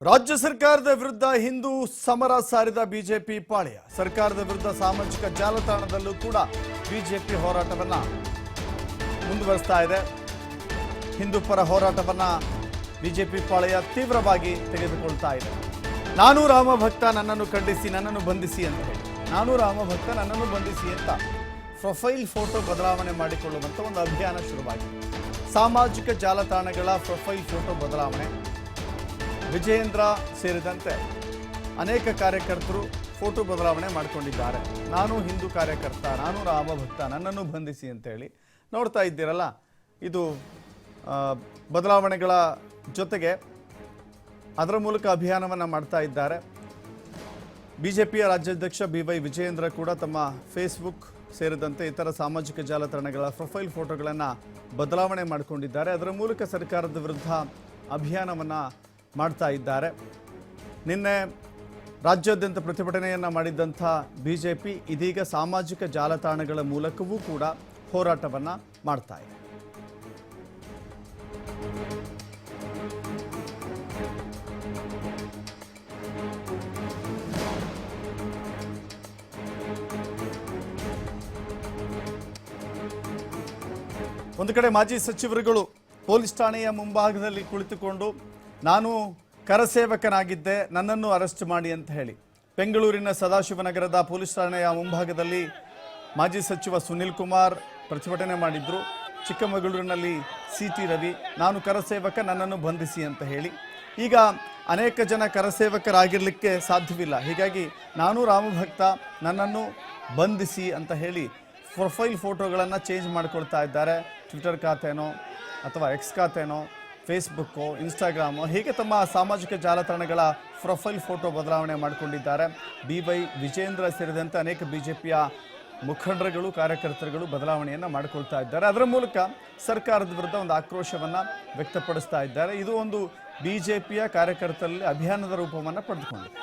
ರಾಜ್ಯ ಸರ್ಕಾರದ ವಿರುದ್ಧ ಹಿಂದೂ ಸಮರ ಸಾರಿದ ಬಿಜೆಪಿ ಪಾಳ್ಯ. ಸರ್ಕಾರದ ವಿರುದ್ಧ ಸಾಮಾಜಿಕ ಜಾಲತಾಣದಲ್ಲೂ ಕೂಡ ಬಿಜೆಪಿ ಹೋರಾಟವನ್ನ ಮುಂದುವರಿಸ್ತಾ ಇದೆ. ಹಿಂದೂ ಪರ ಹೋರಾಟವನ್ನ ಬಿಜೆಪಿ ಪಾಳ್ಯ ತೀವ್ರವಾಗಿ ತೆಗೆದುಕೊಳ್ತಾ ಇದೆ. ನಾನು ರಾಮ ಭಕ್ತ, ನನ್ನನ್ನು ಖಂಡಿಸಿ, ನನ್ನನ್ನು ಬಂಧಿಸಿ ಅಂತ ಹೇಳಿ, ನಾನು ರಾಮ ಭಕ್ತ, ನನ್ನನ್ನು ಬಂಧಿಸಿ ಅಂತ ಪ್ರೊಫೈಲ್ ಫೋಟೋ ಬದಲಾವಣೆ ಮಾಡಿಕೊಳ್ಳುವಂತ ಒಂದು ಅಭಿಯಾನ ಶುರುವಾಗಿದೆ. ಸಾಮಾಜಿಕ ಜಾಲತಾಣಗಳ ಪ್ರೊಫೈಲ್ ಫೋಟೋ ಬದಲಾವಣೆ. ವಿಜಯೇಂದ್ರ ಸೇರಿದಂತೆ ಅನೇಕ ಕಾರ್ಯಕರ್ತರು ಫೋಟೋ ಬದಲಾವಣೆ ಮಾಡಿಕೊಂಡಿದ್ದಾರೆ. ನಾನು ಹಿಂದೂ ಕಾರ್ಯಕರ್ತ, ನಾನು ರಾಮ ಭಕ್ತ, ನನ್ನನ್ನು ಬಂಧಿಸಿ ಅಂತೇಳಿ ನೋಡ್ತಾ ಇದ್ದೀರಲ್ಲ. ಇದು ಬದಲಾವಣೆಗಳ ಜೊತೆಗೆ ಅದರ ಮೂಲಕ ಅಭಿಯಾನವನ್ನು ಮಾಡ್ತಾ ಇದ್ದಾರೆ. ಬಿಜೆಪಿಯ ರಾಜ್ಯಾಧ್ಯಕ್ಷ BY ವಿಜಯೇಂದ್ರ ಕೂಡ ತಮ್ಮ ಫೇಸ್ಬುಕ್ ಸೇರಿದಂತೆ ಇತರ ಸಾಮಾಜಿಕ ಜಾಲತಾಣಗಳ ಪ್ರೊಫೈಲ್ ಫೋಟೋಗಳನ್ನು ಬದಲಾವಣೆ ಮಾಡಿಕೊಂಡಿದ್ದಾರೆ. ಅದರ ಮೂಲಕ ಸರ್ಕಾರದ ವಿರುದ್ಧ ಅಭಿಯಾನವನ್ನು ಮಾಡ್ತಾ ಇದ್ದಾರೆ. ನಿನ್ನೆ ರಾಜ್ಯಾದ್ಯಂತ ಪ್ರತಿಭಟನೆಯನ್ನು ಮಾಡಿದ್ದಂಥ ಬಿಜೆಪಿ ಇದೀಗ ಸಾಮಾಜಿಕ ಜಾಲತಾಣಗಳ ಮೂಲಕವೂ ಕೂಡ ಹೋರಾಟವನ್ನು ಮಾಡ್ತಾ ಇದೆ. ಒಂದು ಕಡೆ ಮಾಜಿ ಸಚಿವರುಗಳು ಪೊಲೀಸ್ ಠಾಣೆಯ ಮುಂಭಾಗದಲ್ಲಿ ಕುಳಿತುಕೊಂಡು ನಾನು ಕರಸೇವಕನಾಗಿದ್ದೆ, ನನ್ನನ್ನು ಅರೆಸ್ಟ್ ಮಾಡಿ ಅಂತ ಹೇಳಿ ಬೆಂಗಳೂರಿನ ಸದಾಶಿವನಗರದ ಪೊಲೀಸ್ ಠಾಣೆಯ ಮುಂಭಾಗದಲ್ಲಿ ಮಾಜಿ ಸಚಿವ ಸುನಿಲ್ ಕುಮಾರ್ ಪ್ರತಿಭಟನೆ ಮಾಡಿದ್ರು. ಚಿಕ್ಕಮಗಳೂರಿನಲ್ಲಿ CT ರವಿ ನಾನು ಕರಸೇವಕ, ನನ್ನನ್ನು ಬಂಧಿಸಿ ಅಂತ ಹೇಳಿ. ಈಗ ಅನೇಕ ಜನ ಕರಸೇವಕರಾಗಿರಲಿಕ್ಕೆ ಸಾಧ್ಯವಿಲ್ಲ, ಹೀಗಾಗಿ ನಾನು ರಾಮಭಕ್ತ, ನನ್ನನ್ನು ಬಂಧಿಸಿ ಅಂತ ಹೇಳಿ ಪ್ರೊಫೈಲ್ ಫೋಟೋಗಳನ್ನು ಚೇಂಜ್ ಮಾಡ್ಕೊಳ್ತಾ ಇದ್ದಾರೆ. ಟ್ವಿಟರ್ ಖಾತೆನೋ ಅಥವಾ X ಖಾತೆನೋ, ಫೇಸ್ಬುಕ್ಕು, ಇನ್ಸ್ಟಾಗ್ರಾಮು, ಹೀಗೆ ತಮ್ಮ ಸಾಮಾಜಿಕ ಜಾಲತಾಣಗಳ ಪ್ರೊಫೈಲ್ ಫೋಟೋ ಬದಲಾವಣೆ ಮಾಡಿಕೊಂಡಿದ್ದಾರೆ. BY ವಿಜಯೇಂದ್ರ ಸೇರಿದಂತೆ ಅನೇಕ ಬಿಜೆಪಿಯ ಮುಖಂಡರುಗಳು, ಕಾರ್ಯಕರ್ತರುಗಳು ಬದಲಾವಣೆಯನ್ನು ಮಾಡಿಕೊಳ್ತಾ ಇದ್ದಾರೆ. ಅದರ ಮೂಲಕ ಸರ್ಕಾರದ ವಿರುದ್ಧ ಒಂದು ಆಕ್ರೋಶವನ್ನು ವ್ಯಕ್ತಪಡಿಸ್ತಾ ಇದ್ದಾರೆ. ಇದು ಒಂದು ಬಿಜೆಪಿಯ ಕಾರ್ಯಕರ್ತರಲ್ಲಿ ಅಭಿಯಾನದ ರೂಪವನ್ನು ಪಡೆದುಕೊಂಡಿದೆ.